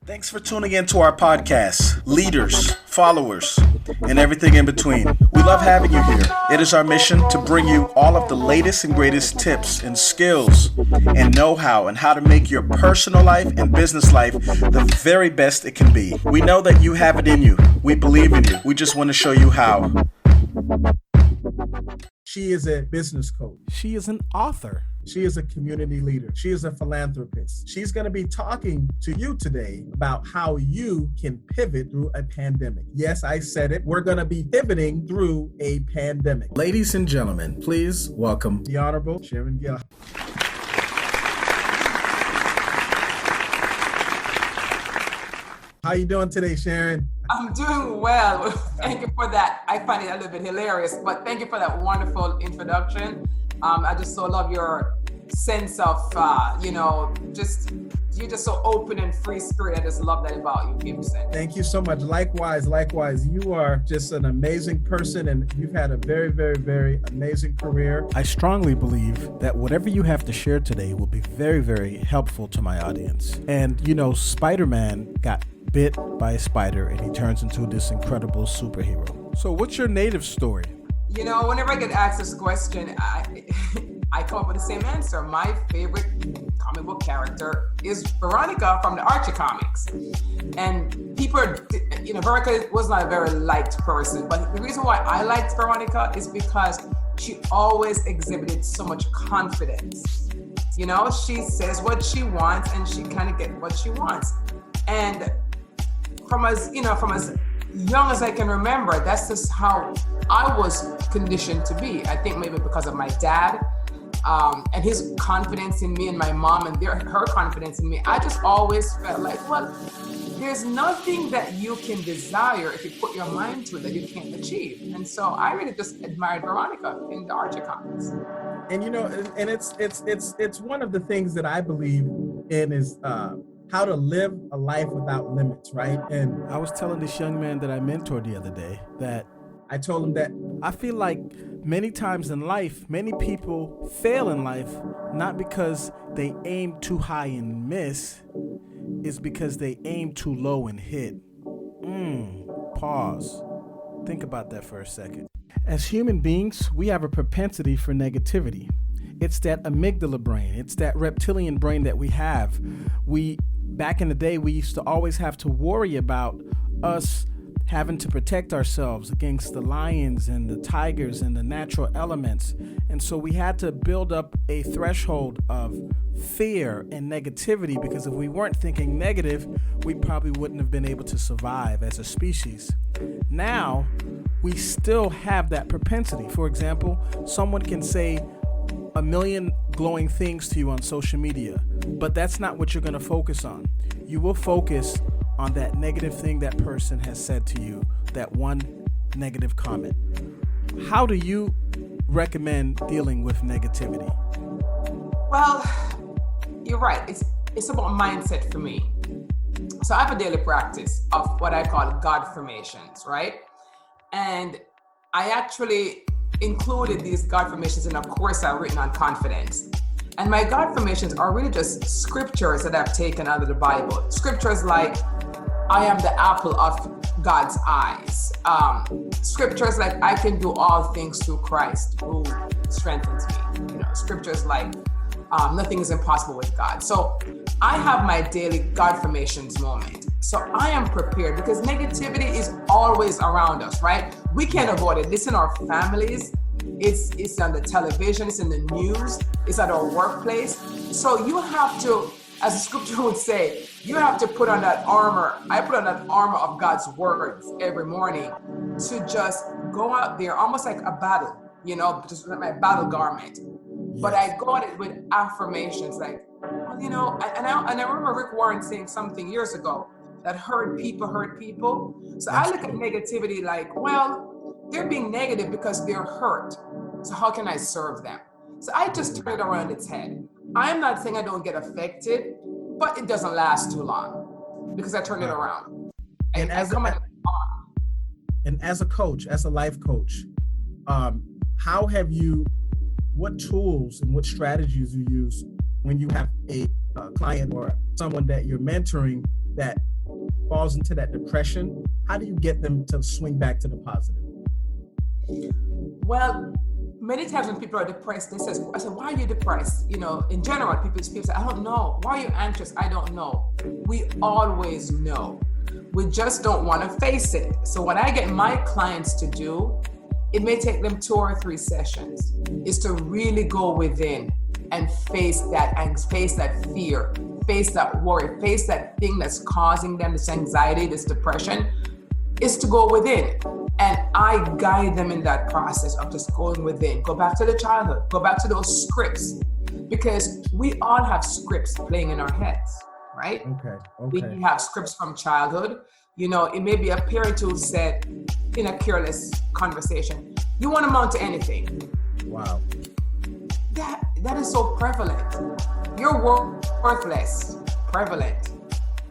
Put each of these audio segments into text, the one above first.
Thanks for tuning in to our podcast, leaders, followers, and everything in between. We love having you here. It is our mission to bring you all of the latest and greatest tips and skills and know-how and how to make your personal life and business life the very best it can be. We know that you have it in you. We believe in you. We just want to show you how. She is a business coach. She is an author. She is a community leader. She is a philanthropist. She's going to be talking to you today about how you can pivot through a pandemic. Yes, I said it. We're going to be pivoting through a pandemic. Ladies and gentlemen, please welcome the Honorable Sharon Gill. How you doing today, Sharon? I'm doing well. Thank you for that. I find it a little bit hilarious, but thank you for that wonderful introduction. I just so love your sense of, you're just so open and free spirit. I just love that about you, Gibson. Thank you so much. Likewise. You are just an amazing person, and you've had a very, very, very amazing career. I strongly believe that whatever you have to share today will be very, very helpful to my audience. And, Spider-Man got bit by a spider, and he turns into this incredible superhero. So what's your native story? Whenever I get asked this question, I come up with the same answer. My favorite comic book character is Veronica from the Archie comics. And people, Veronica was not a very liked person, but the reason why I liked Veronica is because she always exhibited so much confidence. She says what she wants and she kind of gets what she wants. And from as young as I can remember, that's just how I was conditioned to be. I think maybe because of my dad and his confidence in me, and my mom and her confidence in me. I just always felt like, well, there's nothing that you can desire if you put your mind to it that you can't achieve. And so I really just admired Veronica in the Archie comics. And and it's one of the things that I believe in is how to live a life without limits, right? And I was telling this young man that I mentored the other day that I told him that I feel like many times in life, many people fail in life, not because they aim too high and miss, it's because they aim too low and hit. Pause. Think about that for a second. As human beings, we have a propensity for negativity. It's that amygdala brain. It's that reptilian brain that we have. Back in the day, we used to always have to worry about us having to protect ourselves against the lions and the tigers and the natural elements. And so we had to build up a threshold of fear and negativity, because if we weren't thinking negative, we probably wouldn't have been able to survive as a species. Now, we still have that propensity. For example, someone can say a million glowing things to you on social media, but that's not what you're going to focus on. You will focus on that negative thing that person has said to you, that one negative comment. How do you recommend dealing with negativity? Well, you're right. It's about mindset for me. So I have a daily practice of what I call God formations, right? And I actually included these God formations in a course I've written on confidence. And my God formations are really just scriptures that I've taken out of the Bible. Scriptures like, I am the apple of God's eyes. Scriptures like, I can do all things through Christ who strengthens me. Scriptures like, nothing is impossible with God. So I have my daily God formations moment. So I am prepared, because negativity is always around us, right? We can't avoid it. It's in our families. It's on the television. It's in the news. It's at our workplace. So you have to, as the scripture would say, you have to put on that armor. I put on that armor of God's words every morning to just go out there, almost like a battle, just like my battle garment. Yes. But I go at it with affirmations like, well, and I remember Rick Warren saying something years ago that hurt people. So I look at negativity like, well, they're being negative because they're hurt. So how can I serve them? So I just turn it around its head. I'm not saying I don't get affected, but it doesn't last too long because I turn it around. And as a coach, as a life coach, what tools and what strategies you use when you have a client or someone that you're mentoring that falls into that depression, how do you get them to swing back to the positive? Well, many times when people are depressed, I said, why are you depressed? You know, in general, people say, I don't know. Why are you anxious? I don't know. We always know. We just don't want to face it. So what I get my clients to do, it may take them 2 or 3 sessions, is to really go within and face that angst, face that fear, face that worry, face that thing that's causing them this anxiety, this depression, is to go within. And I guide them in that process of just going within. Go back to the childhood, go back to those scripts, because we all have scripts playing in our heads, right? Okay. We have scripts from childhood. You know, it may be a parent who said in a careless conversation, you won't amount to anything. Wow. That is so prevalent. You're worthless, prevalent.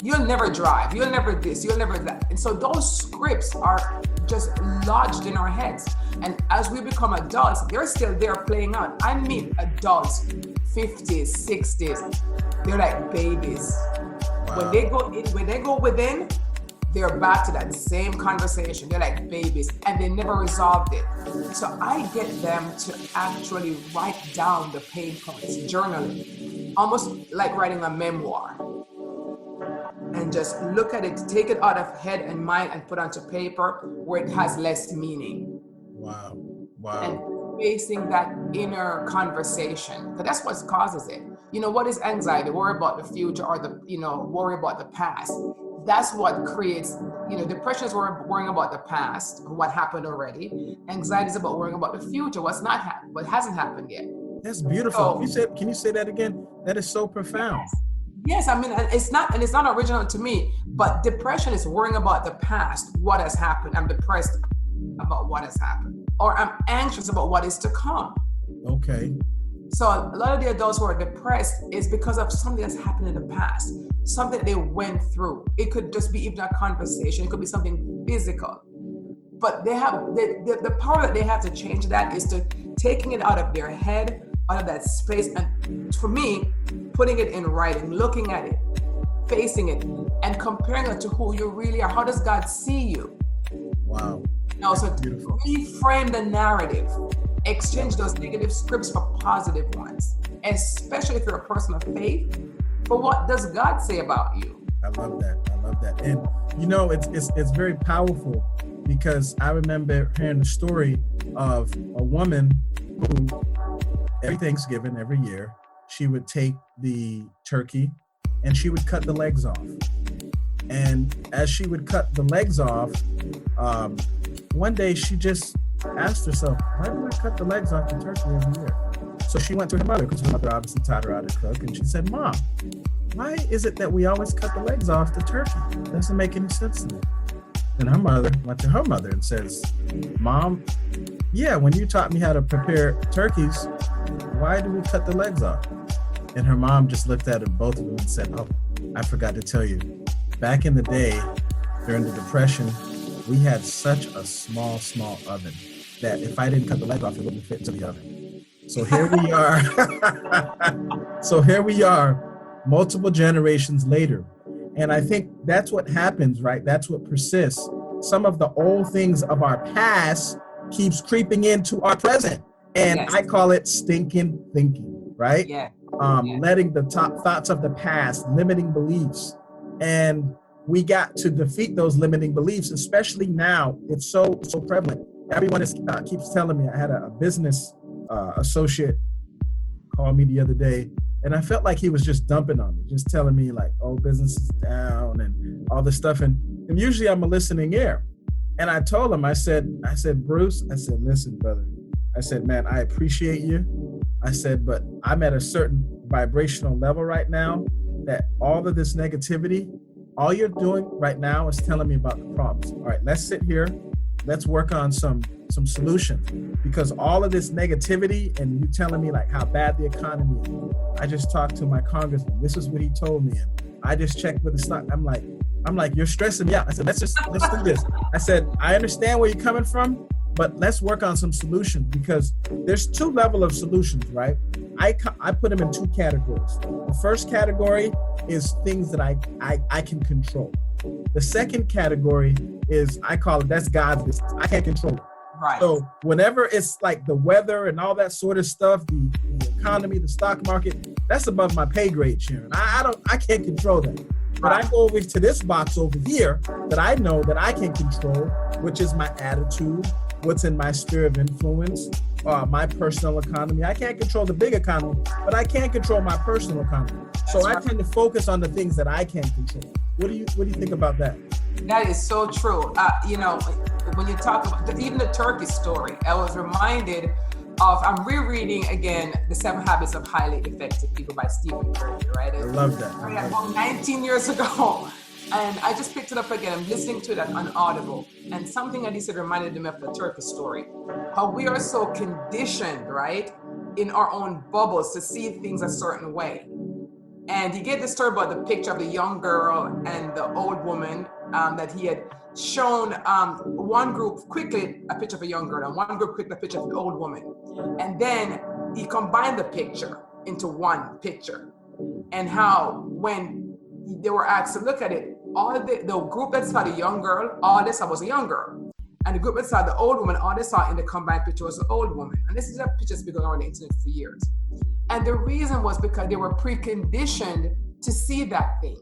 You'll never drive, you'll never this, you'll never that. And so those scripts are just lodged in our heads. And as we become adults, they're still there playing out. I meet adults, 50s, 60s, they're like babies. Wow. When they go within, they're back to that same conversation. They're like babies, and they never resolved it. So I get them to actually write down the pain points, journaling, almost like writing a memoir. And just look at it, take it out of head and mind and put onto paper where it has less meaning. Wow. And facing that inner conversation, because that's what causes it. You know, what is anxiety? Worry about the future, or worry about the past. That's what creates, depression is worrying about the past, what happened already. Anxiety is about worrying about the future, what hasn't happened yet. That's beautiful. Can you say that again? That is so profound. Yes, I mean, it's not original to me, but depression is worrying about the past, what has happened. I'm depressed about what has happened, or I'm anxious about what is to come. Okay. So a lot of the adults who are depressed is because of something that's happened in the past, something that they went through. It could just be even a conversation. It could be something physical. But they have the power that they have to change that is to taking it out of their head, out of that space, and for me, putting it in writing, looking at it, facing it, and comparing it to who you really are. How does God see you? Wow. So reframe the narrative. Exchange those negative scripts for positive ones, especially if you're a person of faith. For what does God say about you? I love that. And it's very powerful, because I remember hearing the story of a woman who every Thanksgiving, every year, she would take the turkey and she would cut the legs off. And as she would cut the legs off, one day she just asked herself, why do I cut the legs off the turkey every year? So she went to her mother, because her mother obviously taught her how to cook, and she said, Mom, why is it that we always cut the legs off the turkey? It doesn't make any sense to me. And her mother went to her mother and says, Mom, yeah, when you taught me how to prepare turkeys, why do we cut the legs off? And her mom just looked at them, both of them, and said, oh, I forgot to tell you, back in the day, during the Depression, we had such a small oven that if I didn't cut the leg off, it wouldn't fit into the oven. So here we are, multiple generations later. And I think that's what happens, right? That's what persists. Some of the old things of our past keeps creeping into our present. And yes. I call it stinking thinking, right? Yeah. Letting the top thoughts of the past, limiting beliefs. And we got to defeat those limiting beliefs, especially now. It's so prevalent. Everyone keeps telling me. I had a business associate call me the other day, and I felt like he was just dumping on me, just telling me like, oh, business is down and all this stuff. And usually I'm a listening ear. And I told him, I said, Bruce, I said, listen, brother. I said, man, I appreciate you. I said, but I'm at a certain vibrational level right now that all of this negativity, all you're doing right now is telling me about the problems. All right, let's sit here. Let's work on some solutions, because all of this negativity and you telling me like how bad the economy is. I just talked to my congressman. This is what he told me. And I just checked with the stock. I'm like, you're stressing me out. I said, let's do this. I said, I understand where you're coming from, but let's work on some solutions, because there's two levels of solutions, right? I put them in two categories. The first category is things that I can control. The second category is, I call it, that's God's business. I can't control it. Right. So whenever it's like the weather and all that sort of stuff, the economy, the stock market, that's above my pay grade, Sharon. I can't control that. But I go over to this box over here that I know that I can control, which is my attitude, what's in my sphere of influence, my personal economy. I can't control the big economy, but I can control my personal economy. So I tend to focus on the things that I can control. What do you think about that? That is so true. When you talk about even the turkey story, I was reminded of, I'm rereading again, The 7 Habits of Highly Effective People by Stephen Covey, right? I love that. About 19 years ago. And I just picked it up again. I'm listening to it on Audible. And something that he said reminded me of the turkey story. How we are so conditioned, right, in our own bubbles to see things a certain way. And he gave the story about the picture of the young girl and the old woman that he had shown one group quickly a picture of a young girl and one group quickly a picture of the old woman. And then he combined the picture into one picture. And how when they were asked to look at it, all the group that saw the young girl, all they saw was a young girl. And the group that saw the old woman, all they saw in the combined picture was the old woman. And this is a picture that's been going on the internet for years. And the reason was because they were preconditioned to see that thing.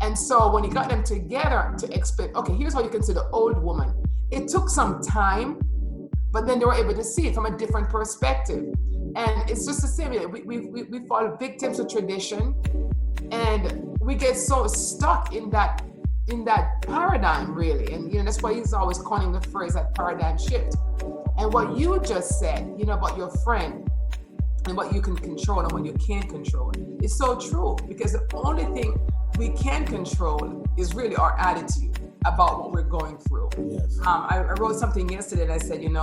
And so when he got them together to explain, okay, here's how you can see the old woman. It took some time, but then they were able to see it from a different perspective. And it's just the same. We fall victims of tradition, and we get so stuck in that paradigm, really. And that's why he's always coining the phrase, that paradigm shift. And what you just said, about your friend and what you can control and what you can't control, is so true, because the only thing we can control is really our attitude about what we're going through. Yes. I wrote something yesterday and I said, you're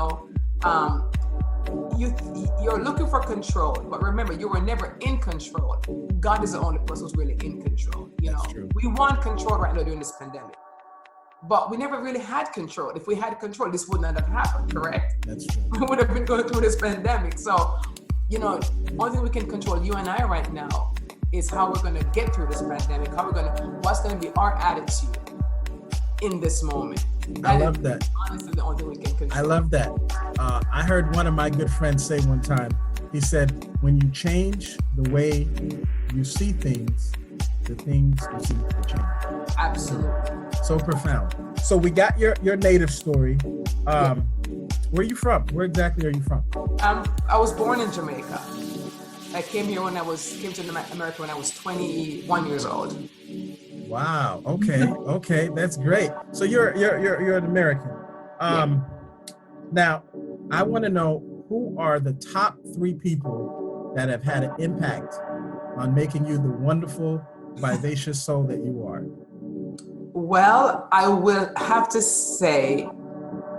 looking for control, but remember, you were never in control. God is the only person who's really in control. That's true. We want control right now during this pandemic, but we never really had control. If we had control, this would not have happened, correct? That's true. We would have been going through this pandemic. So, only thing we can control, you and I right now, is how we're going to get through this pandemic, what's going to be our attitude in this moment. I love that. Honestly, the only thing we can control. I love that. I heard one of my good friends say one time, he said, when you change the way you see things, the things you see will change. Absolutely. So profound. So we got your native story. Where are you from? Where exactly are you from? I was born in Jamaica. I came to America when I was 21 years old. Wow. Okay. That's great. So you're an American. Now, I want to know, who are the top 3 people that have had an impact on making you the wonderful, vivacious soul that you are? Well, I will have to say,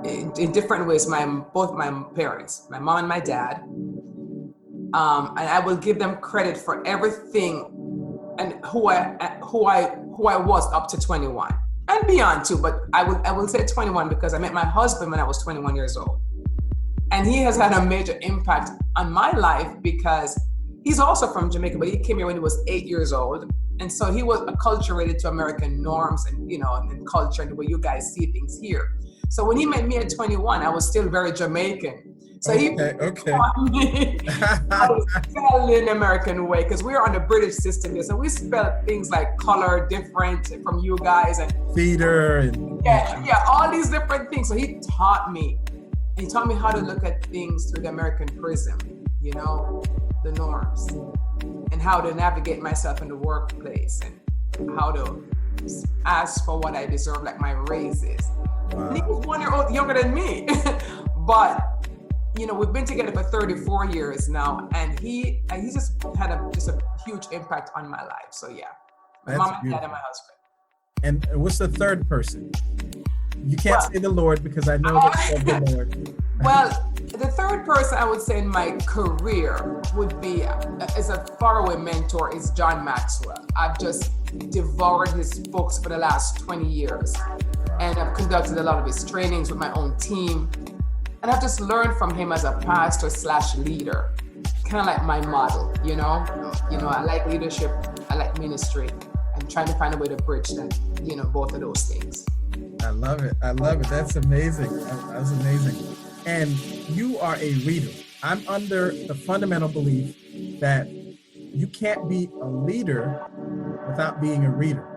in different ways, both my parents, my mom and my dad, and I will give them credit for everything and who I was up to 21 and beyond too. But I will say 21 because I met my husband when I was 21 years old, and he has had a major impact on my life because he's also from Jamaica, but he came here when he was 8 years old, and so he was acculturated to American norms and and culture and the way you guys see things here. So when he met me at 21, I was still very Jamaican. So he taught me how to spell in the American way, because we're on the British system here. So we spell things like color different from you guys, and theater and all these different things. So he taught me how to look at things through the American prism, the norms, and how to navigate myself in the workplace, and how to ask for what I deserve, like my raises. Wow. And he was 1 year old younger than me, but we've been together for 34 years now, and he just had a huge impact on my life. So yeah, my mom and dad and my husband. And what's the third person? You can't say the Lord, because I know that's the Lord. Well, the third person I would say in my career would be, as a faraway mentor, is John Maxwell. I've just devoured his books for the last 20 years. And I've conducted a lot of his trainings with my own team. And I've just learned from him as a pastor / leader, kind of like my model, you know, I like leadership, I like ministry. I'm trying to find a way to bridge that, you know, both of those things. I love it. That's amazing. That's amazing. And you are a reader. I'm under the fundamental belief that you can't be a leader without being a reader.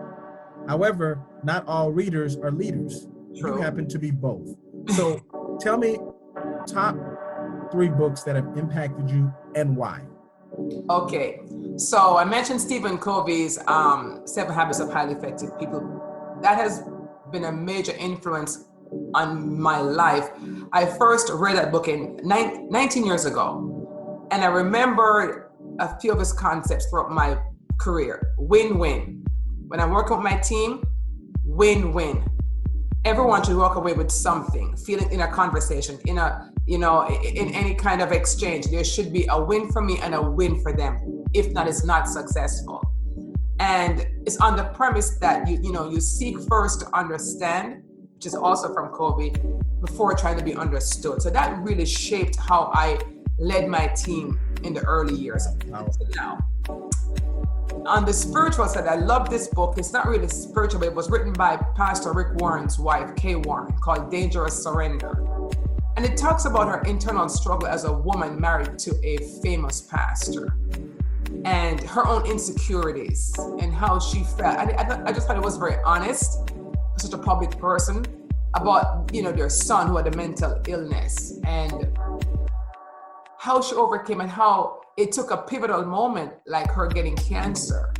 However, not all readers are leaders. True. You happen to be both. So tell me top 3 books that have impacted you and why. Okay. So I mentioned Stephen Covey's 7 Habits of Highly Effective People. That has been a major influence on my life. I first read that book 19 years ago. And I remembered a few of his concepts throughout my career. Win-win. When I'm working with my team, win-win. Everyone should walk away with something, feeling in a conversation, in any kind of exchange. There should be a win for me and a win for them. If not, it's not successful. And it's on the premise that you seek first to understand, which is also from Covey, before trying to be understood. So that really shaped how I led my team in the early years until now. On the spiritual side, I love this book. It's not really spiritual, but it was written by Pastor Rick Warren's wife, Kay Warren, called Dangerous Surrender. And it talks about her internal struggle as a woman married to a famous pastor and her own insecurities and how she felt. I just thought it was very honest for such a public person about, their son who had a mental illness and how she overcame and how it took a pivotal moment like her getting cancer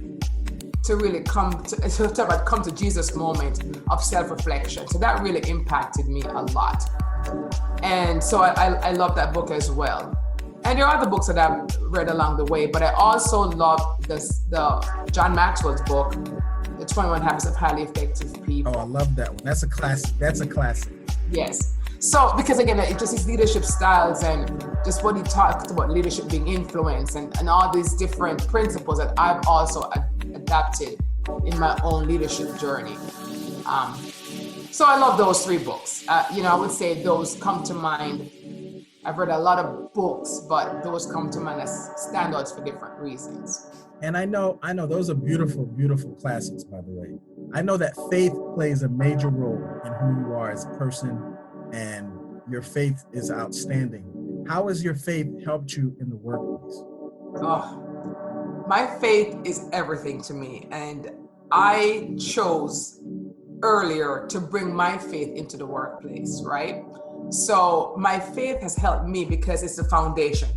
to really come to Jesus moment of self-reflection. So that really impacted me a lot. And so I love that book as well. And there are other books that I've read along the way, but I also love the John Maxwell's book, The 21 Habits of Highly Effective People. Oh, I love that one. That's a classic. Yes. So, because again, it just his leadership styles and just what he talked about leadership being influence and all these different principles that I've also adapted in my own leadership journey. So I love those 3 books. I would say those come to mind. I've read a lot of books, but those come to mind as standouts for different reasons. And I know those are beautiful, beautiful classics, by the way. I know that faith plays a major role in who you are as a person, and your faith is outstanding. How has your faith helped you in the workplace? Oh, my faith is everything to me. And I chose earlier to bring my faith into the workplace, right? So my faith has helped me because it's the foundation.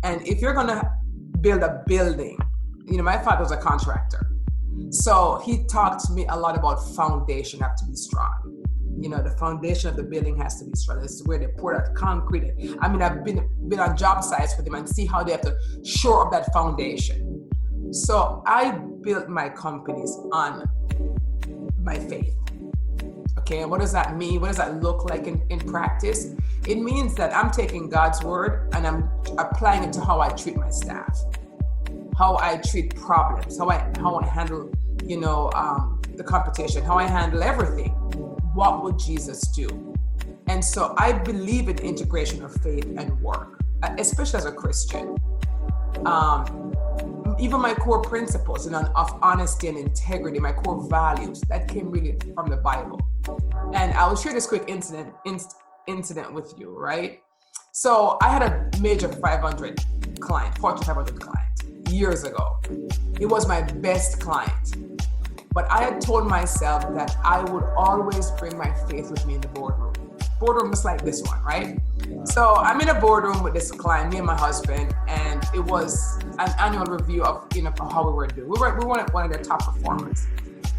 And if you're going to build a building, my father was a contractor. So he talked to me a lot about foundation have to be strong. The foundation of the building has to be strong. This is where they pour that concrete. I've been on job sites with them and see how they have to shore up that foundation. So I built my companies on my faith. Okay, and what does that mean? What does that look like in practice? It means that I'm taking God's word and I'm applying it to how I treat my staff, how I treat problems, how I handle, the competition, how I handle everything. What would Jesus do? And so I believe in integration of faith and work, especially as a Christian. Even my core principles of honesty and integrity, my core values, that came really from the Bible. And I will share this quick incident with you, right? So I had a major 500 client, Fortune 500 client years ago. It was my best client. But I had told myself that I would always bring my faith with me in the boardroom. Boardroom is like this one, right? So I'm in a boardroom with this client, me and my husband, and it was an annual review of how we were doing. We were one of their top performers.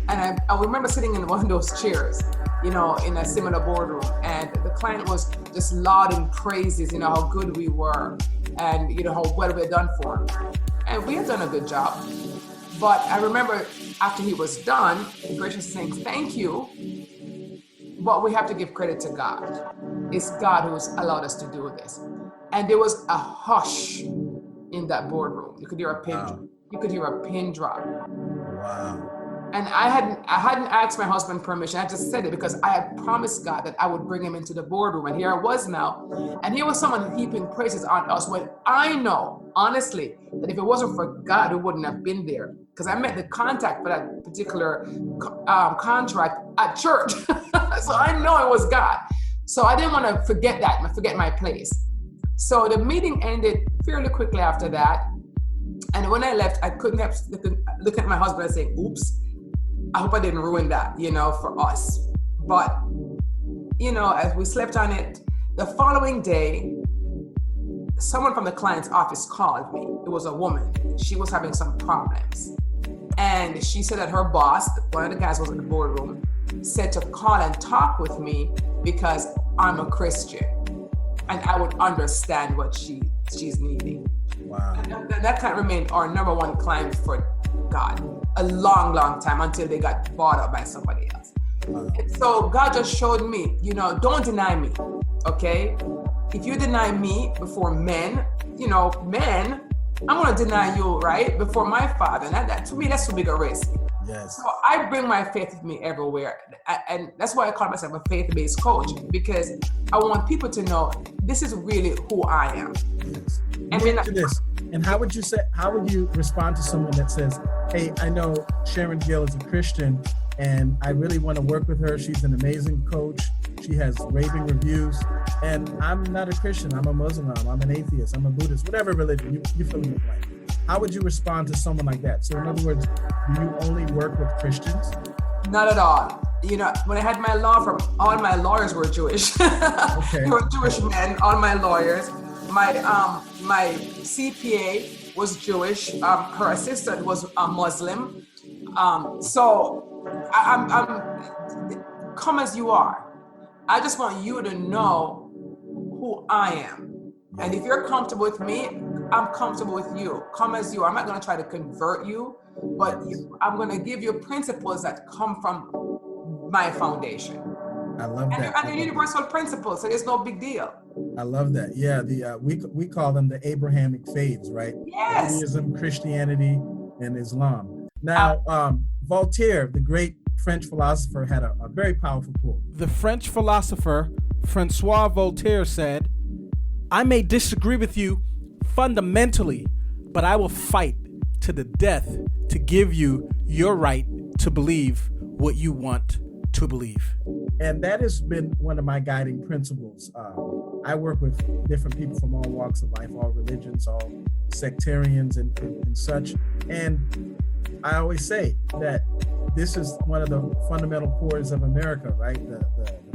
And I remember sitting in one of those chairs, in a similar boardroom, and the client was just lauding praises, how good we were and how well we had done for him. And we had done a good job. But I remember after he was done, graciously saying, "Thank you, but we have to give credit to God. It's God who's allowed us to do this." And there was a hush in that boardroom. You could hear a pin. Wow. You could hear a pin drop. Wow. And I hadn't asked my husband permission. I just said it because I had promised God that I would bring him into the boardroom. And here I was now. And here was someone heaping praises on us when I know, honestly, that if it wasn't for God, we wouldn't have been there. Because I met the contact for that particular contract at church. So I know it was God. So I didn't want to forget my place. So the meeting ended fairly quickly after that. And when I left, I couldn't help looking at my husband and saying, oops, I hope I didn't ruin that, for us. But, as we slept on it, the following day, someone from the client's office called me. It was a woman. She was having some problems. And she said that her boss, one of the guys who was in the boardroom, said to call and talk with me because I'm a Christian and I would understand what she's needing. Wow. And that kind of remained our number one client for God a long, long time until they got bought up by somebody else. Wow. And so God just showed me, don't deny me, okay? If you deny me before men, I'm going to deny you, right? Before my Father. And that to me, that's too big a risk. Yes. So I bring my faith with me everywhere. And that's why I call myself a faith-based coach, because I want people to know this is really who I am. Yes. I mean, to this. And how would you respond to someone that says, hey, I know Sharon Gill is a Christian and I really want to work with her. She's an amazing coach. She has raving reviews. And I'm not a Christian. I'm a Muslim. I'm an atheist. I'm a Buddhist, whatever religion you fill in the blank. How would you respond to someone like that? So in other words, do you only work with Christians? Not at all. When I had my law firm, all my lawyers were Jewish. Okay. They were Jewish men, all my lawyers. My CPA was Jewish. Her assistant was a Muslim. So I'm come as you are. I just want you to know who I am. And if you're comfortable with me, I'm comfortable with you. Come as you are. I'm not going to try to convert you, but I'm going to give you principles that come from my foundation. I love that. And they're universal principles, so there's no big deal. I love that. Yeah, we call them the Abrahamic faiths, right? Yes. Judaism, Christianity, and Islam. Now, Voltaire, the great French philosopher, had a very powerful quote. The French philosopher Francois Voltaire said, "I may disagree with you fundamentally, but I will fight to the death to give you your right to believe what you want to believe." And that has been one of my guiding principles. I work with different people from all walks of life, all religions, all sectarians and such. And I always say that this is one of the fundamental cores of America, right? The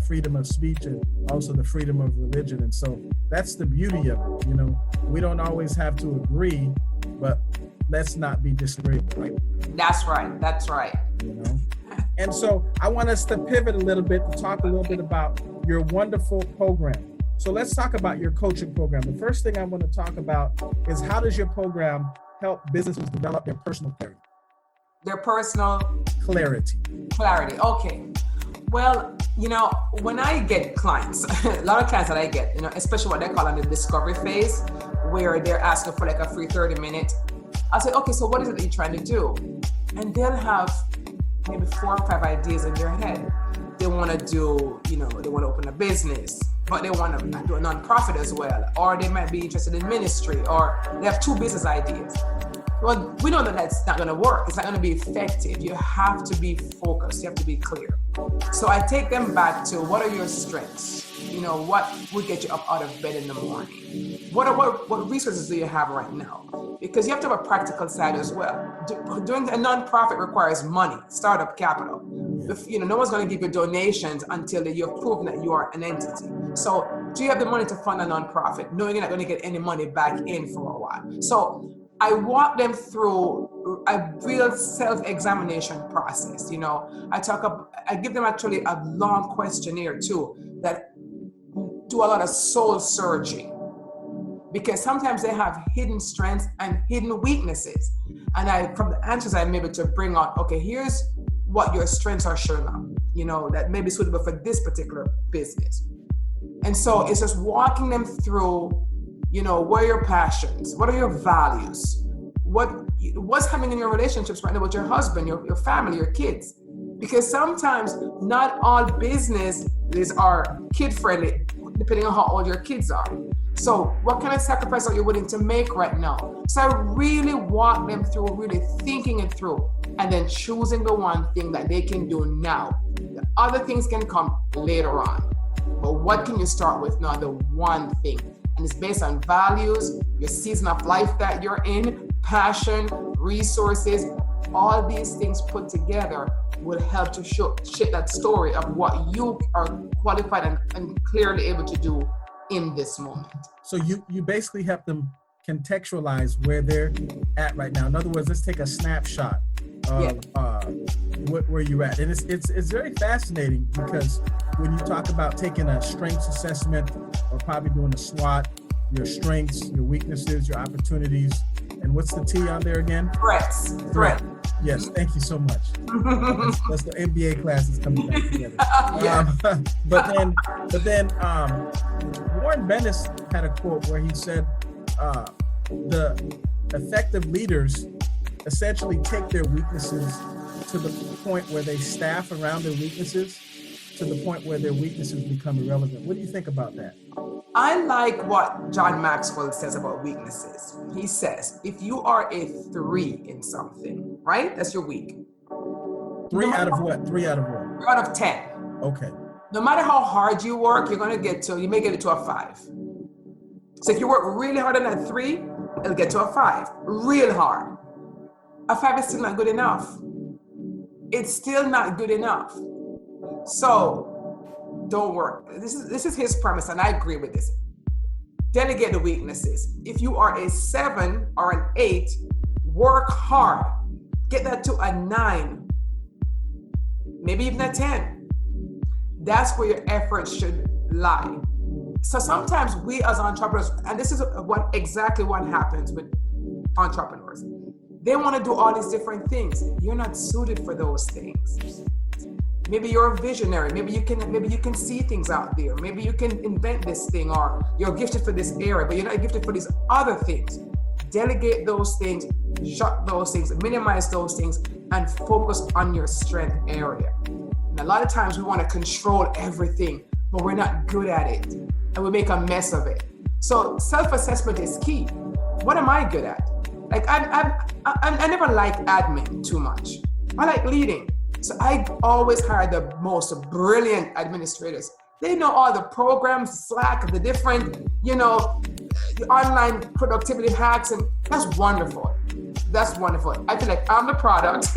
freedom of speech and also the freedom of religion. And so that's the beauty of it. We don't always have to agree, but let's not be disagreeable, right? That's right. That's right. And so I want us to pivot a little bit to talk a little bit about your wonderful program. So let's talk about your coaching program. The first thing I want to talk about is how does your program help businesses develop their personal clarity? Their personal clarity. Okay. Well, when I get clients, a lot of clients that I get, especially what they call on the discovery phase, where they're asking for like a free 30-minute, I'll say, okay, so what is it that you're trying to do? And they'll have maybe 4 or 5 ideas in their head. They want to do, they want to open a business, but they want to do a nonprofit as well, or they might be interested in ministry, or they have 2 business ideas. Well, we know that that's not going to work. It's not going to be effective. You have to be focused. You have to be clear. So I take them back to what are your strengths? What would get you up out of bed in the morning? What resources do you have right now? Because you have to have a practical side as well. Doing a nonprofit requires money, startup capital. No one's going to give you donations until you've proven that you are an entity. So do you have the money to fund a nonprofit, knowing you're not going to get any money back in for a while? So I walk them through a real self-examination process. I give them actually a long questionnaire too that do a lot of soul searching, because sometimes they have hidden strengths and hidden weaknesses. And from the answers, I'm able to bring out, okay, here's what your strengths are showing up, that may be suitable for this particular business. And so it's just walking them through, what are your passions? What are your values? what's happening in your relationships right now with your husband, your family, your kids. Because sometimes not all businesses are kid-friendly, depending on how old your kids are. So what kind of sacrifice are you willing to make right now? So I really walk them through, really thinking it through, and then choosing the one thing that they can do now. The other things can come later on. But what can you start with now? The one thing. And it's based on values, your season of life that you're in, passion, resources, all these things put together will help to shape that story of what you are qualified and clearly able to do in this moment. So you basically help them contextualize where they're at right now. In other words, let's take a snapshot of where you're at. And it's very fascinating because when you talk about taking a strengths assessment or probably doing a SWOT, your strengths, your weaknesses, your opportunities, and what's the T on there again? Threats. Yes, thank you so much. That's the MBA classes coming back together. But then Warren Bennis had a quote where he said, the effective leaders essentially take their weaknesses to the point where they staff around their weaknesses to the point where their weaknesses become irrelevant. What do you think about that? I like what John Maxwell says about weaknesses. He says, if you are a 3 in something, right? That's your weak. 3 out of what? 3 out of what? Out of 10. Okay. No matter how hard you work, you may get it to a 5. So if you work really hard on that 3, it'll get to a 5. Real hard. A 5 is still not good enough. It's still not good enough. So don't work. This is his premise, and I agree with this. Delegate the weaknesses. If you are a 7 or an 8, work hard. Get that to a 9, maybe even a 10. That's where your effort should lie. So sometimes we as entrepreneurs, and this is exactly what happens with entrepreneurs. They want to do all these different things. You're not suited for those things. Maybe you're a visionary. Maybe you can see things out there. Maybe you can invent this thing, or you're gifted for this area, but you're not gifted for these other things. Delegate those things, shut those things, minimize those things, and focus on your strength area. And a lot of times we want to control everything, but we're not good at it, and we make a mess of it. So self-assessment is key. What am I good at? Like I never liked admin too much. I like leading. So I always hire the most brilliant administrators. They know all the programs, Slack, the different, the online productivity hacks, and that's wonderful. That's wonderful. I feel like I'm the product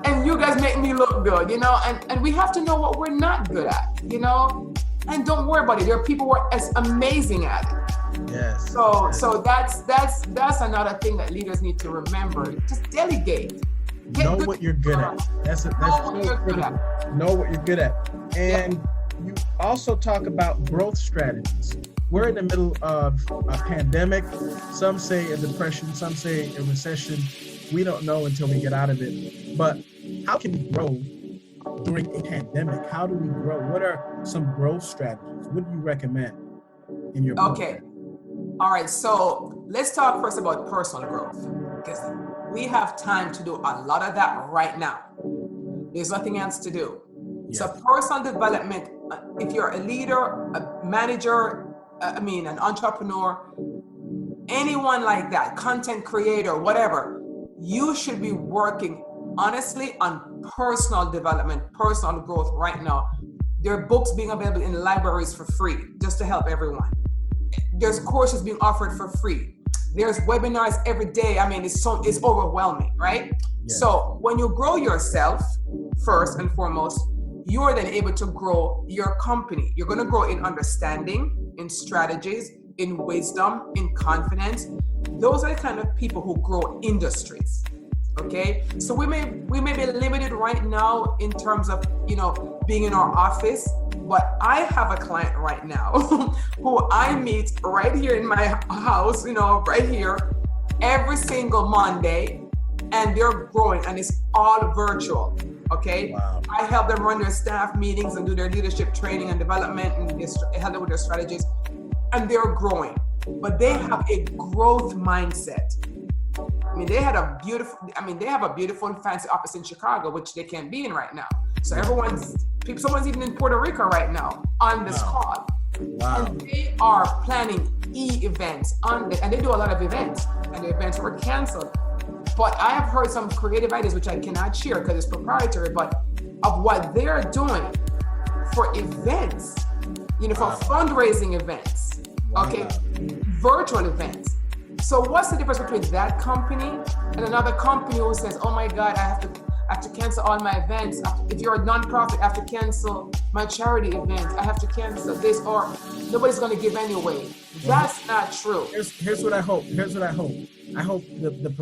and you guys make me look good, and we have to know what we're not good at, and don't worry about it. There are people who are as amazing at it. Yes. So that's another thing that leaders need to remember. Just delegate. Know what you're good at. That's so critical. Know what you're good at. And you also talk about growth strategies. We're in the middle of a pandemic. Some say a depression, some say a recession. We don't know until we get out of it. But how can we grow during a pandemic? How do we grow? What are some growth strategies? What do you recommend in your book? Okay. All right. So let's talk first about personal growth, because we have time to do a lot of that right now. There's nothing else to do. Yeah. So personal development, if you're a leader, a manager, an entrepreneur, anyone like that, content creator, whatever, you should be working honestly on personal development, personal growth right now. There are books being available in libraries for free, just to help everyone. There's courses being offered for free. There's webinars every day. It's overwhelming, right? Yeah. So when you grow yourself, first and foremost, you are then able to grow your company. You're going to grow in understanding, in strategies, in wisdom, in confidence. Those are the kind of people who grow industries. Okay, so we may be limited right now in terms of being in our office, but I have a client right now who I meet right here in my house, right here, every single Monday, and they're growing, and it's all virtual. Okay, wow. I help them run their staff meetings and do their leadership training and development, and help them with their strategies, and they're growing. But they have a growth mindset. I mean, they have a beautiful fancy office in Chicago, which they can't be in right now. So someone's even in Puerto Rico right now on this call. Wow. And they are planning events and they do a lot of events, and the events were canceled. But I have heard some creative ideas, which I cannot share because it's proprietary, but of what they're doing for events, for fundraising events, virtual events. So what's the difference between that company and another company who says, oh my God, I have to cancel all my events. If you're a nonprofit, I have to cancel my charity events. I have to cancel this, or nobody's going to give anyway. That's not true. Here's what I hope. I hope the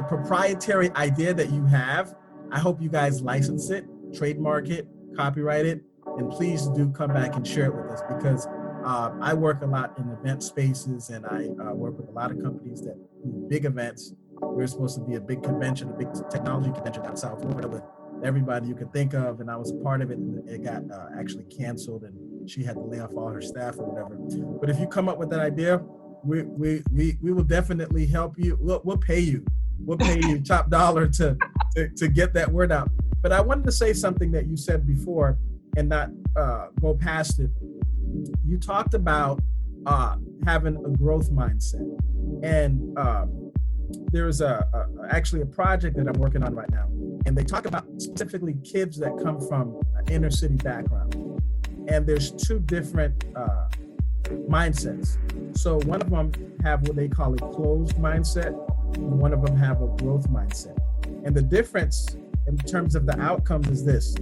proprietary idea that you have, I hope you guys license it, trademark it, copyright it, and please do come back and share it with us, because I work a lot in event spaces, and I work with a lot of companies that do big events. We're supposed to be a big convention, a big technology convention out South Florida with everybody you could think of, and I was a part of it, and it got actually canceled, and she had to lay off all her staff or whatever. But if you come up with that idea, we will definitely help you. We'll pay you. We'll pay you top dollar to get that word out. But I wanted to say something that you said before and not go past it. You talked about having a growth mindset, and there's actually a project that I'm working on right now, and they talk about specifically kids that come from an inner city background, and there's two different mindsets. So one of them have what they call a closed mindset, and one of them have a growth mindset. And the difference in terms of the outcomes is this: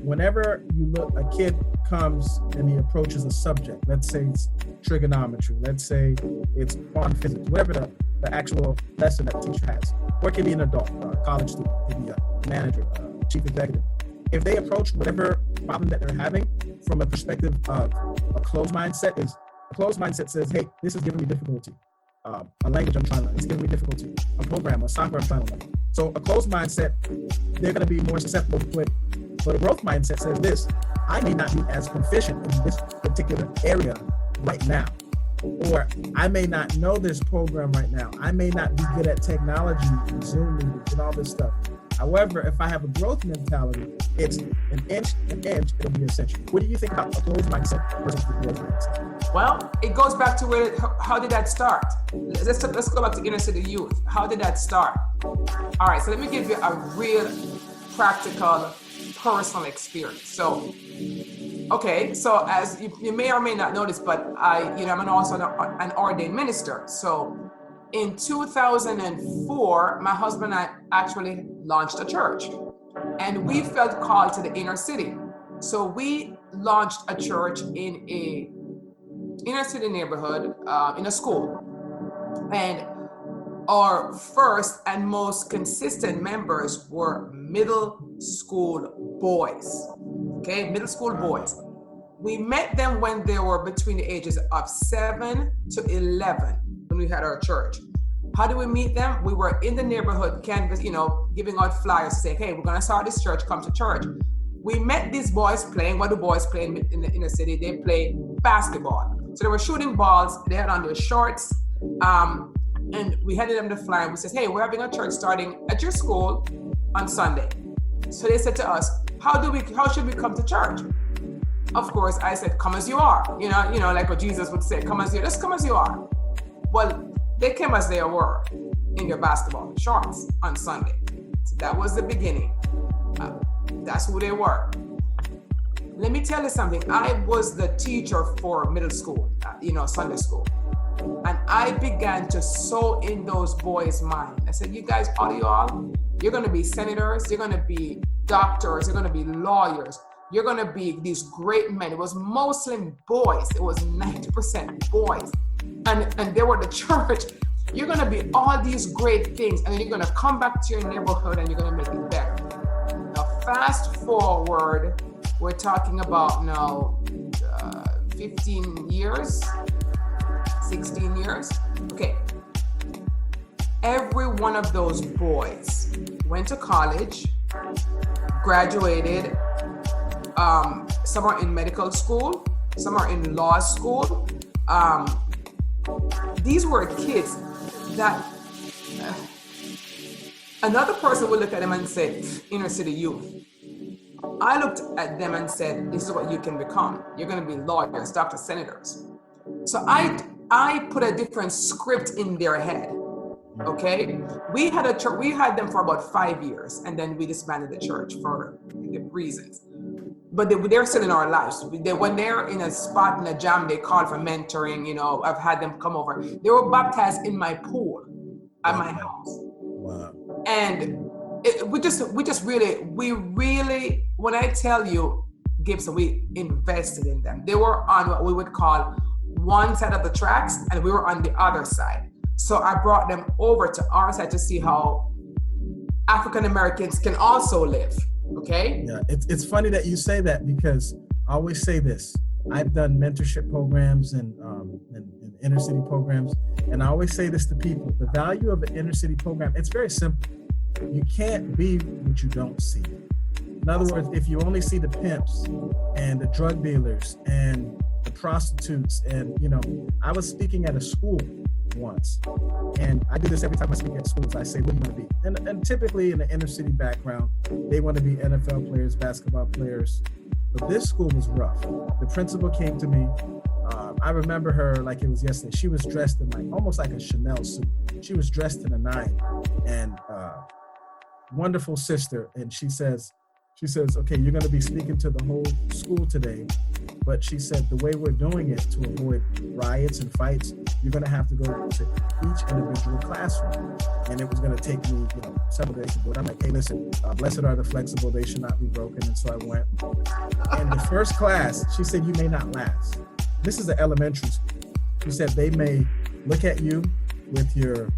whenever you look, a kid comes and he approaches a subject, let's say it's trigonometry, let's say it's quantum physics, whatever the actual lesson that the teacher has, or it can be an adult, a college student, it can be a manager, a chief executive. If they approach whatever problem that they're having from a perspective of a closed mindset, says, hey, this is giving me difficulty. A language I'm trying to learn, it's giving me difficulty. A program, a software I'm trying to learn. So a closed mindset, they're going to be more susceptible to it. But a growth mindset says this: I may not be as proficient in this particular area right now, or I may not know this program right now. I may not be good at technology, Zoom meetings, and all this stuff. However, if I have a growth mentality, it's an inch, it'll be a century. What do you think about a closed mindset versus the growth mindset? Well, it goes back to how did that start? Let's go back to inner city youth. How did that start? All right, so let me give you a real practical personal experience. So, okay, so as you may or may not notice, but I'm also an ordained minister. So in 2004, my husband and I actually launched a church, and we felt called to the inner city. So we launched a church in a inner city neighborhood, in a school. And our first and most consistent members were middle school boys. Okay, middle school boys. We met them when they were between the ages of 7 to 11 when we had our church. How do we meet them? We were in the neighborhood canvas, giving out flyers to say, hey, we're going to start this church, come to church. We met these boys playing. What do boys play in the inner city? They play basketball. So they were shooting balls. They had on their shorts. And we handed them the flyer, and we said, hey, we're having a church starting at your school on Sunday. So they said to us, how should we come to church? Of course, I said, come as you are. Like what Jesus would say, come as you are. Just come as you are. Well, they came as they were in their basketball shorts on Sunday. So that was the beginning. That's who they were. Let me tell you something. I was the teacher for middle school, Sunday school. And I began to sow in those boys' minds. I said, you guys, all of y'all, you're going to be senators, you're going to be doctors, you're going to be lawyers, you're going to be these great men. It was mostly boys. It was 90% boys. And they were the church. You're going to be all these great things, and then you're going to come back to your neighborhood and you're going to make it better. Now, fast forward, we're talking about now 15 years, 16 years. Okay. Every one of those boys went to college, graduated. Some are in medical school, some are in law school. these were kids that another person would look at them and say, inner city youth. I looked at them and said, this is what you can become. You're going to be lawyers, doctors, senators. So I put a different script in their head. Okay, we had them for about 5 years, and then we disbanded the church for reasons. But they're still in our lives. When they're in a spot in a jam, they call for mentoring. You know, I've had them come over. They were baptized in my pool at my house. Wow. And we really, when I tell you, Gibson, we invested in them. They were on what we would call one side of the tracks, and we were on the other side. So I brought them over to our side to see how African Americans can also live. Okay. Yeah, it's funny that you say that, because I always say this. I've done mentorship programs and inner city programs, and I always say this to people: the value of an inner city program, it's very simple. You can't be what you don't see. In other words, if you only see the pimps and the drug dealers and the prostitutes, and I was speaking at a school once, and I do this every time I speak at schools. I say, what do you want to be? And typically in the inner city background, they want to be NFL players, basketball players. But this school was rough. The principal came to me. I remember her like it was yesterday. She was dressed in almost like a Chanel suit. She was dressed in a 9, and wonderful sister. And she says, okay, you're going to be speaking to the whole school today. But she said, the way we're doing it to avoid riots and fights, you're going to have to go to each individual classroom. And it was going to take me, several days to do it. I'm like, hey, listen, blessed are the flexible, they should not be broken. And so I went. And the first class, she said, you may not last. This is an elementary school. She said, they may look at you with your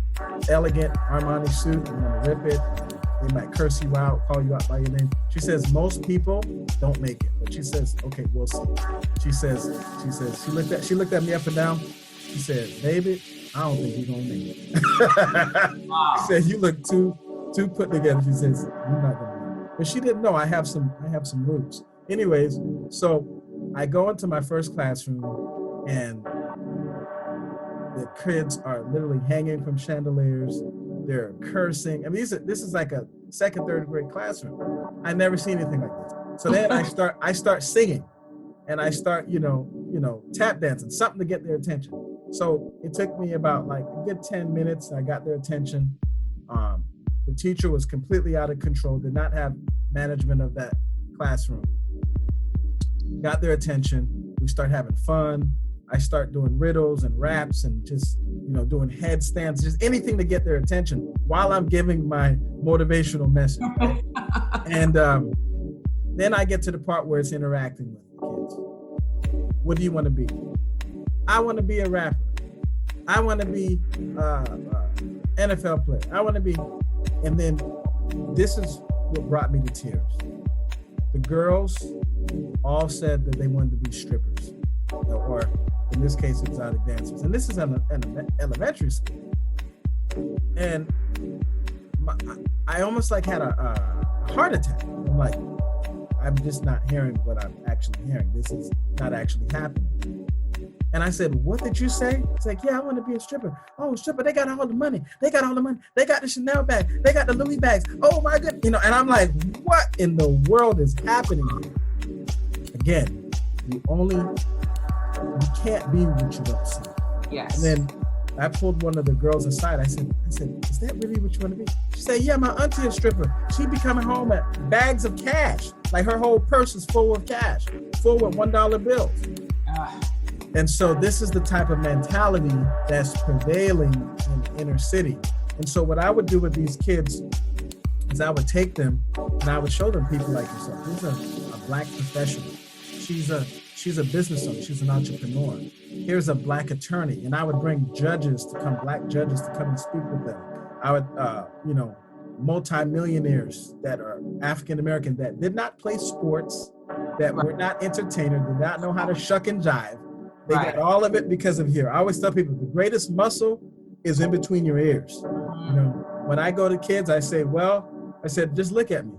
elegant Armani suit and want to rip it. They might curse you out, call you out by your name. She says, most people don't make it. But she says, okay, we'll see. She looked at me up and down. She said, David, I don't think you're gonna make it. Wow. She said, you look too put together. She says, you're not gonna make it. But she didn't know I have some roots. Anyways, so I go into my first classroom, and the kids are literally hanging from chandeliers. They're cursing. I mean, this is like a second, third grade classroom. I never seen anything like this. So then I start singing, and I start, tap dancing, something to get their attention. So it took me about like a good 10 minutes. I got their attention. The teacher was completely out of control, did not have management of that classroom. Got their attention. We start having fun. I start doing riddles and raps and just, doing headstands, just anything to get their attention while I'm giving my motivational message. Right? And then I get to the part where it's interacting with the kids. What do you want to be? I want to be a rapper. I want to be NFL player. I want to be, and then this is what brought me to tears. The girls all said that they wanted to be strippers, or in this case, exotic dancers. And this is an elementary school. And I almost like had a heart attack. I'm like, I'm just not hearing what I'm actually hearing. This is not actually happening. And I said, what did you say? It's like, yeah, I want to be a stripper. Oh, stripper, they got all the money. They got all the money. They got the Chanel bag. They got the Louis bags. Oh my goodness. And I'm like, what in the world is happening here? Again, you can't be what you don't see. Yes. And then I pulled one of the girls aside. I said, is that really what you want to be? She said, yeah, my auntie is a stripper. She'd be coming home at bags of cash. Like her whole purse is full of cash, full with $1 bills. And so this is the type of mentality that's prevailing in the inner city. And so what I would do with these kids is I would take them and I would show them people like yourself. Here's a Black professional. She's a business owner. She's an entrepreneur. Here's a Black attorney. And I would bring Black judges to come and speak with them. I would, multi-millionaires that are African-American that did not play sports, that were not entertainers, did not know how to shuck and jive. They got all of it because of here. I always tell people the greatest muscle is in between your ears. When I go to kids, I say, just look at me.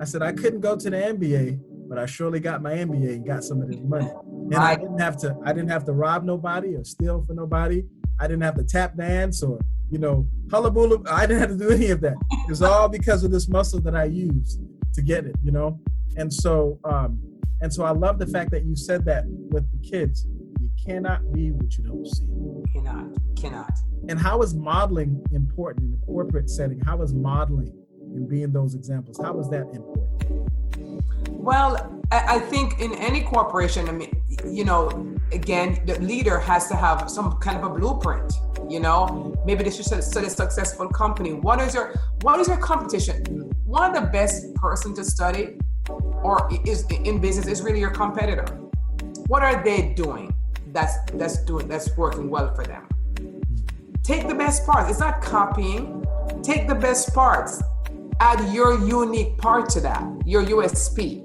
I said, I couldn't go to the NBA, but I surely got my MBA and got some of this money. And I didn't have to rob nobody or steal for nobody. I didn't have to tap dance or, hullabaloo. I didn't have to do any of that. It was all because of this muscle that I used to get it, And so I love the fact that you said that with the kids. You cannot be what you don't see. Cannot. And how is modeling important in the corporate setting? How is modeling and being those examples? How is that important? Well, I think in any corporation, again, the leader has to have some kind of a blueprint. Maybe this should study a successful company. What is your competition? One of the best person to study or is in business is really your competitor. What are they doing that's working well for them? Take the best parts. It's not copying. Take the best parts. Add your unique part to that, your USP,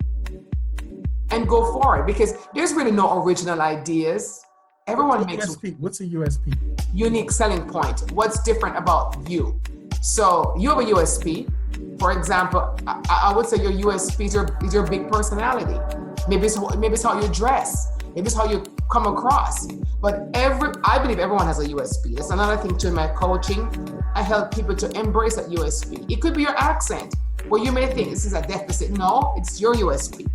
and go for it, because there's really no original ideas. Everyone makes USP. What's a USP? Unique selling point. What's different about you? So you have a USP. For example, I would say your USP is your big personality. Maybe it's how you dress. Maybe it's how you come across. But I believe everyone has a USP. That's another thing too in my coaching. I help people to embrace that USP. It could be your accent, where you may think this is a deficit. No, it's your USP.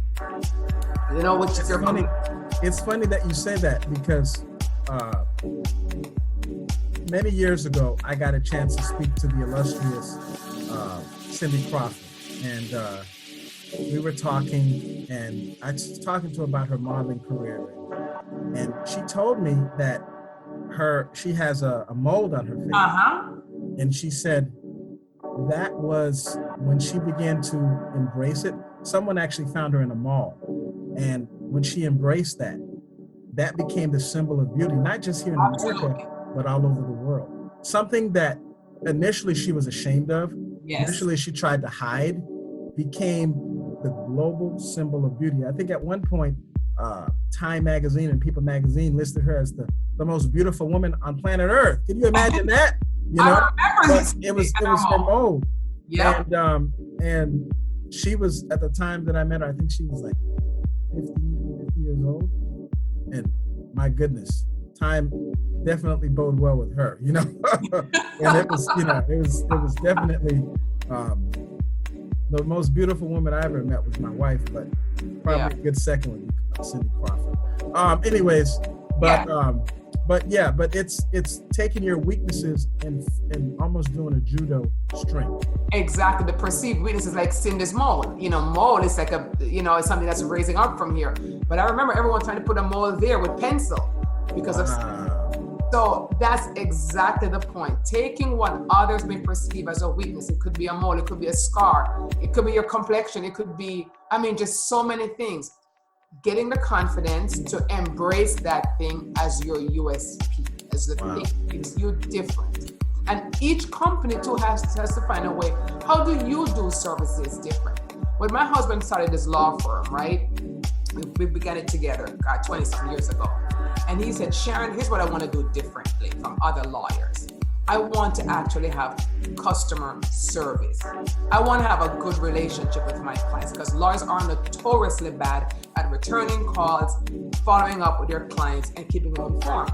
Which is your funny. It's funny that you say that, because many years ago, I got a chance to speak to the illustrious Cindy Crawford, and we were talking, and I was talking to her about her modeling career, and she told me that she has a mold on her face, and she said that was when she began to embrace it. Someone actually found her in a mall, and when she embraced that became the symbol of beauty, not just here in America, but all over the world. Something that initially she was ashamed of, initially she tried to hide, became the global symbol of beauty. I think at one point, Time Magazine and People Magazine listed her as the most beautiful woman on planet Earth. Can you imagine that? I remember it was her mold. Yeah. And she was, at the time that I met her, I think she was like 50 years old. And my goodness, time definitely bode well with her, And it was, it was definitely the most beautiful woman I ever met was my wife, but probably a good second would be Cindy Crawford. But it's taking your weaknesses and almost doing a judo strength. Exactly. The perceived weakness is like Cindy's mold. Mold is like it's something that's raising up from here. But I remember everyone trying to put a mold there with pencil because of. So that's exactly the point. Taking what others may perceive as a weakness. It could be a mole, it could be a scar, it could be your complexion, it could be, just so many things. Getting the confidence to embrace that thing as your USP, as the thing that makes you different. And each company too has to find a way. How do you do services different? When my husband started his law firm, right? We began it together 27 years ago. And he said, Sharon, here's what I want to do differently from other lawyers. I want to actually have customer service. I want to have a good relationship with my clients, because lawyers are notoriously bad at returning calls, following up with their clients, and keeping them informed.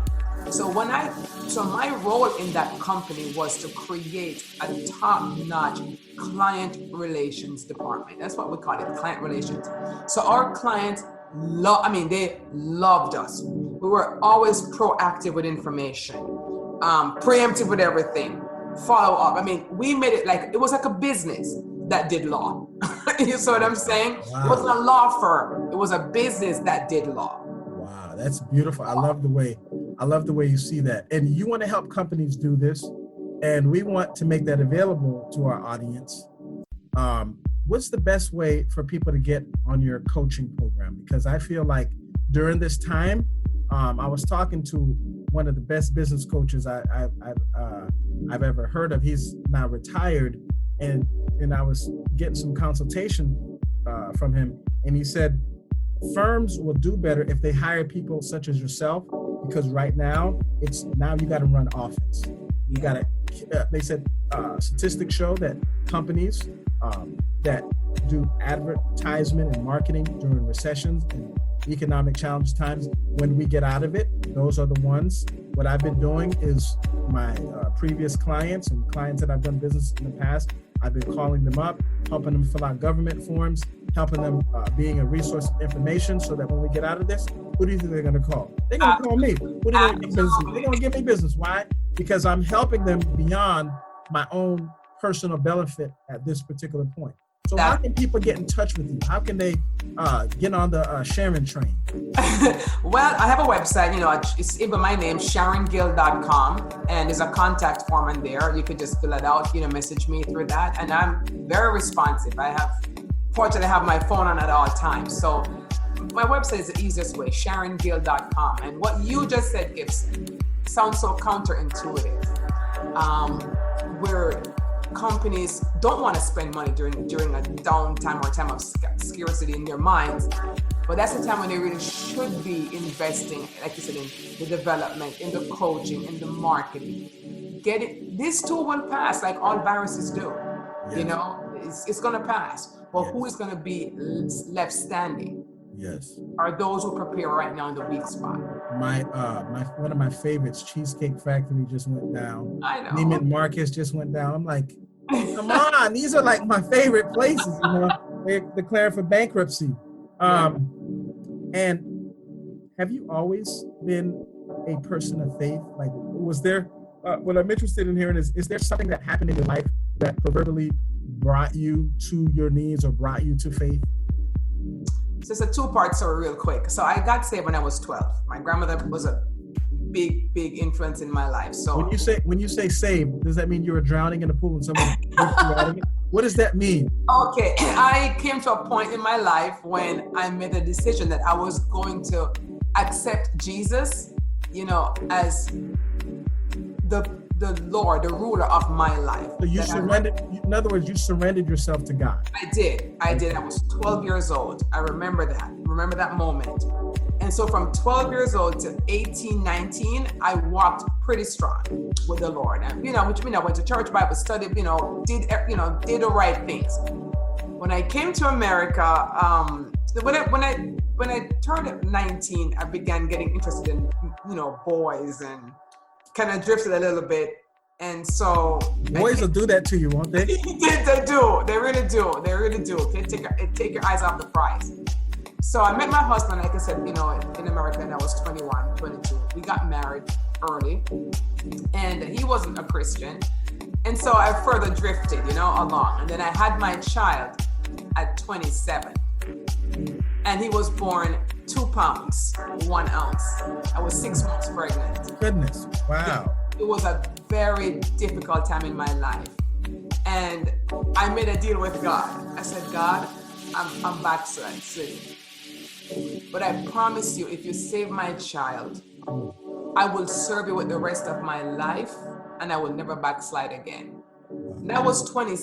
So my role in that company was to create a top-notch client relations department. That's what we call it, client relations. So our clients they loved us. We were always proactive with information, preemptive with everything, follow up. We made it like, it was like a business that did law. You see what I'm saying? Wow. It wasn't a law firm. It was a business that did law. Wow, that's beautiful. I love the way you see that. And you want to help companies do this, and we want to make that available to our audience. What's the best way for people to get on your coaching program? Because I feel like during this time, I was talking to one of the best business coaches I've ever heard of. He's now retired, and I was getting some consultation from him, and he said firms will do better if they hire people such as yourself, because right now you got to run offense. You got to. They said statistics show that companies that do advertisement and marketing during recessions and economic challenge times. When we get out of it, those are the ones. What I've been doing is my previous clients and clients that I've done business in the past, I've been calling them up, helping them fill out government forms, helping them being a resource of information so that when we get out of this, who do you think they're going to call? They're going to call me. Who do they give business? They're going to give me business. Why? Because I'm helping them beyond my own personal benefit at this particular point. So how can people get in touch with you? How can they get on the Sharon train? Well, I have a website, it's even my name, SharonGill.com, and there's a contact form in there. You could just fill it out, message me through that. And I'm very responsive. Fortunately, I have my phone on at all times. So my website is the easiest way, SharonGill.com. And what you just said, Gibson, sounds so counterintuitive. Where companies don't want to spend money during a downtime or time of scarcity in their minds, but that's the time when they really should be investing, like you said, in the development, in the coaching, in the marketing. This too will pass, like all viruses do. Yes. It's going to pass. But yes. Who is going to be left standing? Yes. Are those who prepare right now in the weak spot. One of my favorites, Cheesecake Factory, just went down. I know. Neiman Marcus just went down. I'm like, come on, these are like my favorite places. They're declared for bankruptcy. And have you always been a person of faith? Like, was there? What I'm interested in hearing is there something that happened in your life that proverbially brought you to your knees or brought you to faith? So it's a two-part story real quick. So I got saved when I was 12. My grandmother was a big influence in my life. So when you say saved, does that mean you were drowning in a pool and someone pushed you out of it? What does that mean? Okay, I came to a point in my life when I made a decision that I was going to accept Jesus, as the Lord, the ruler of my life. So you surrendered, in other words, you surrendered yourself to God. I did. I was 12 years old. I remember that moment. And so from 12 years old to 18, 19, I walked pretty strong with the Lord. And, which means I went to church, Bible study, did the right things. When I came to America, when I turned 19, I began getting interested in, boys and kind of drifted a little bit. And so boys will do that to you, won't they? They do. They really do. They really do. They take your eyes off the prize. So I met my husband, like I said, in America, and I was 21, 22. We got married early, and he wasn't a Christian. And so I further drifted, along. And then I had my child at 27. And he was born 2 pounds, 1 ounce. I was 6 months pregnant. Goodness, wow. It was a very difficult time in my life. And I made a deal with God. I said, God, I'm backsliding. But I promise you, if you save my child, I will serve you with the rest of my life, and I will never backslide again. And that was 28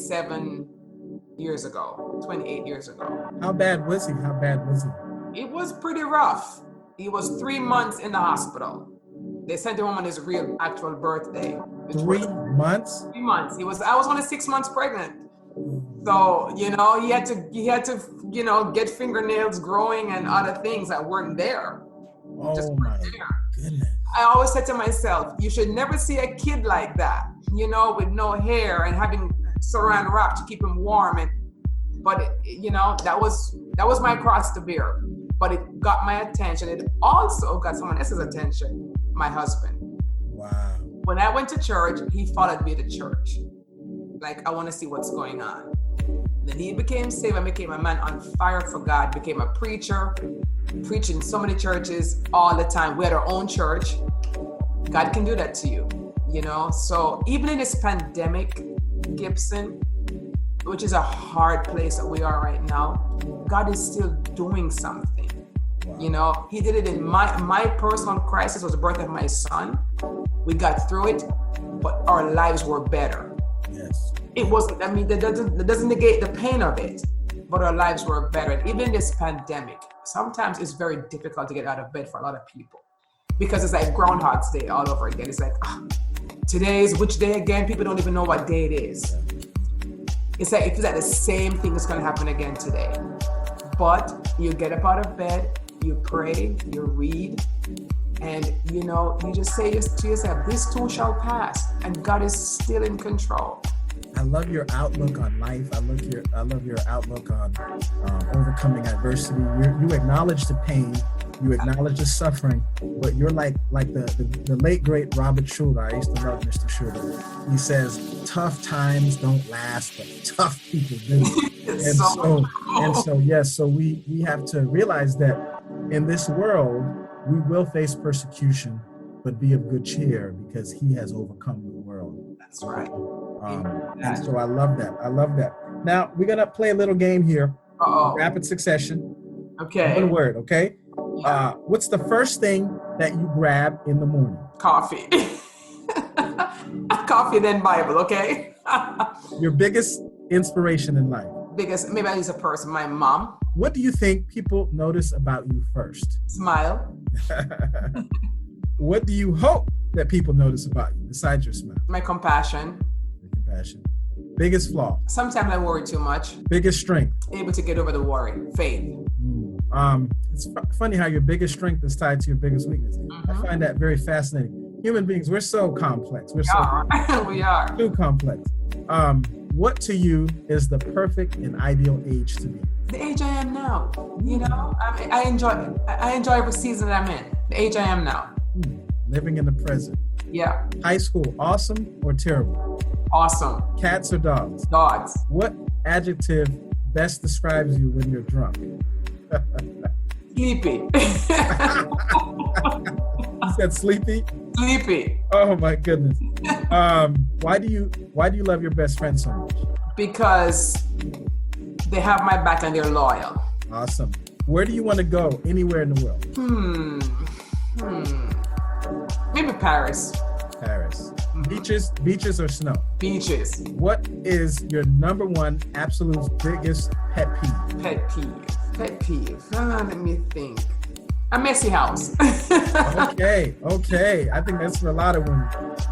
years ago. How bad was he? It was pretty rough. He was 3 months in the hospital. They sent him home on his real actual birthday. 3 months? 3 months. I was only 6 months pregnant. So, he had to, get fingernails growing and other things that weren't there. Oh my goodness. I always said to myself, you should never see a kid like that, with no hair and having saran wrap to keep him warm. But that was my cross to bear. But it got my attention. It also got someone else's attention, my husband. Wow. When I went to church, he followed me to church. Like, I want to see what's going on. Then he became saved and became a man on fire for God, became a preacher, preaching so many churches all the time. We had our own church. God can do that to you, So even in this pandemic, Gibson, which is a hard place that we are right now, God is still doing something. Wow. He did it in my personal crisis was the birth of my son. We got through it, but our lives were better. Yes. It wasn't, that doesn't negate the pain of it, but our lives were better. Even in this pandemic, sometimes it's very difficult to get out of bed for a lot of people because it's like Groundhog's Day all over again. It's like, today is which day again? People don't even know what day it is. It's like the same thing is going to happen again today. But you get up out of bed, you pray, you read, and you just say to yourself, this too shall pass, and God is still in control. I love your outlook on life. I love your outlook on overcoming adversity. You acknowledge the pain, you acknowledge the suffering, but you're like the late great Robert Schuller. I used to love Mr. Schuller. He says, "Tough times don't last, but tough people do." So we have to realize that in this world we will face persecution, but be of good cheer because He has overcome the world. That's right. And so I love that. Now we're gonna play a little game here, rapid succession. Okay. One word, okay? What's the first thing that you grab in the morning? Coffee. Coffee, then Bible, okay? Your biggest inspiration in life? Maybe I use a person, my mom. What do you think people notice about you first? Smile. What do you hope that people notice about you besides your smile? My compassion. Biggest flaw? Sometimes I worry too much. Biggest strength? Able to get over the worry. Faith. It's funny how your biggest strength is tied to your biggest weakness. Mm-hmm. I find that very fascinating. Human beings, we're so complex. We are too complex. What to you is the perfect and ideal age to be? The age I am now. I enjoy every season that I'm in. The age I am now. Living in the present. Yeah. High school, awesome or terrible? Awesome. Cats or dogs? Dogs. What adjective best describes you when you're drunk? Sleepy. You said sleepy? Sleepy. Oh my goodness. Why do you love your best friend so much? Because they have my back and they're loyal. Awesome. Where do you want to go anywhere in the world? Maybe Paris. Beaches or snow? Beaches. What is your number one absolute biggest pet peeve? Pet peeve. Let me think. A messy house. Okay. I think that's for a lot of women.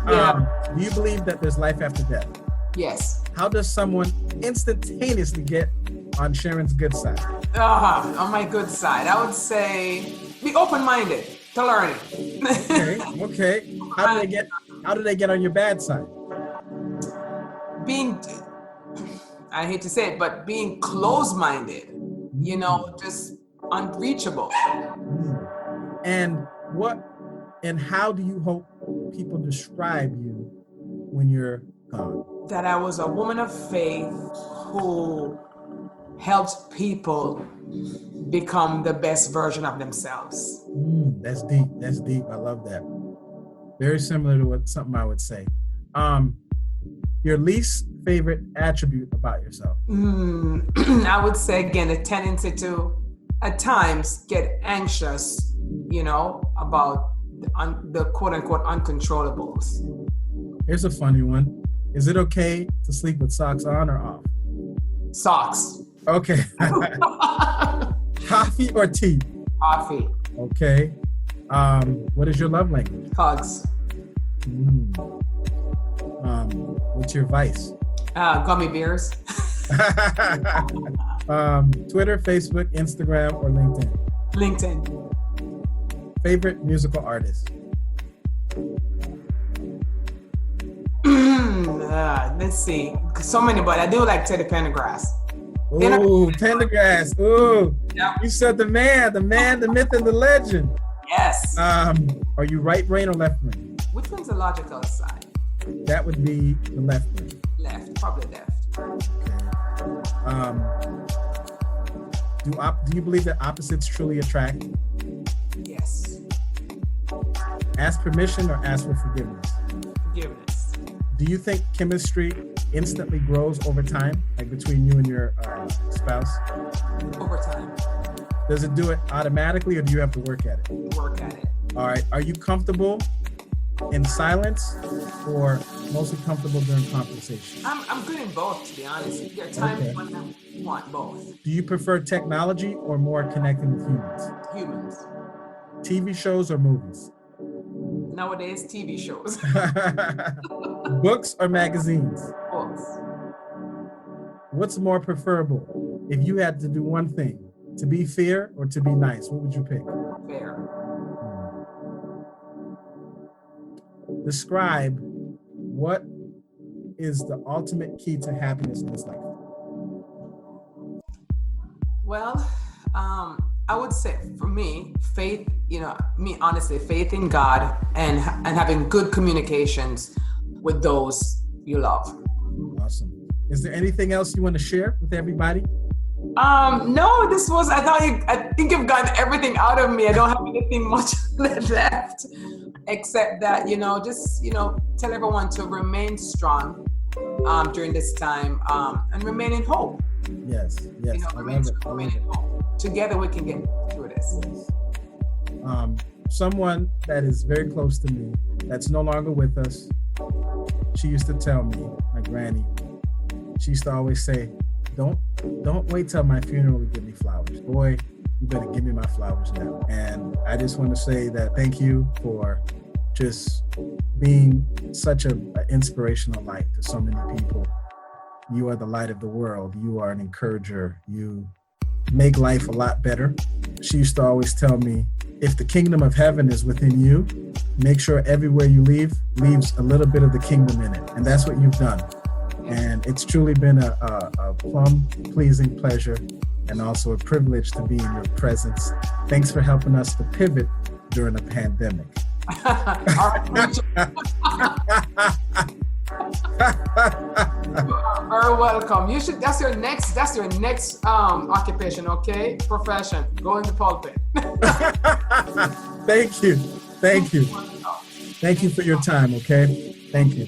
Yeah. Do you believe that there's life after death? Yes. How does someone instantaneously get on Sharon's good side? On my good side, I would say be open-minded to learning. Okay. How do they get on your bad side? I hate to say it, but being closed-minded, just unreachable. And how do you hope people describe you when you're gone? That I was a woman of faith who helped people become the best version of themselves. That's deep. I love that. Very similar to something I would say. Your least favorite attribute about yourself? I would say, again, a tendency to, at times, get anxious, about the quote-unquote uncontrollables. Here's a funny one. Is it okay to sleep with socks on or off? Socks. Okay. Coffee or tea? Coffee. Okay. What is your love language? Hugs. What's your vice? Gummy bears. Twitter, Facebook, Instagram, or LinkedIn? LinkedIn. Favorite musical artist? Let's see. So many, but I do like Teddy Pendergrass. Ooh, Pendergrass. Ooh. Yep. You said the man, the myth, and the legend. Yes. Are you right brain or left brain? Which one's the logical side? That would be the left brain. Left, probably left. Okay. Do you believe that opposites truly attract? Yes. Ask permission or ask for forgiveness? Forgiveness. Do you think chemistry instantly grows over time, like between you and your spouse? Over time. Does it do it automatically or do you have to work at it? Work at it. All right. Are you comfortable in silence or mostly comfortable during conversation? I'm good in both, to be honest. There are times when I want both. Do you prefer technology or more connecting with humans? Humans. TV shows or movies? Nowadays, TV shows. Books or magazines? Books. What's more preferable if you had to do one thing? To be fair or to be nice? What would you pick? Fair. Describe what is the ultimate key to happiness in this life. Well, I would say for me, faith, honestly, faith in God and having good communications with those you love. Awesome. Is there anything else you want to share with everybody? No, I think you've gotten everything out of me. I don't have anything much left, except that, tell everyone to remain strong during this time and remain in hope. Yes. Remain in hope. Together we can get through this. Yes. Someone that is very close to me, that's no longer with us, she used to tell me, my granny, she used to always say, don't wait till my funeral to give me flowers. Boy, you better give me my flowers now. And I just want to say that thank you for just being such an inspirational light to so many people. You are the light of the world. You are an encourager. You make life a lot better. She used to always tell me, if the kingdom of heaven is within you, make sure everywhere you leaves a little bit of the kingdom in it. And that's what you've done. And it's truly been a plum-pleasing pleasure and also a privilege to be in your presence. Thanks for helping us to pivot during a pandemic. Very welcome. That's your next occupation, okay? Profession. Go in the pulpit. Thank you. Thank you for your time, okay? Thank you.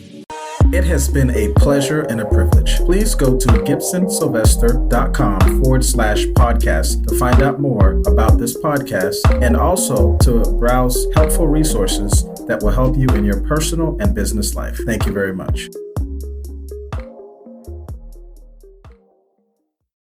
It has been a pleasure and a privilege. Please go to gibsonsylvestre.com/podcast to find out more about this podcast and also to browse helpful resources that will help you in your personal and business life. Thank you very much.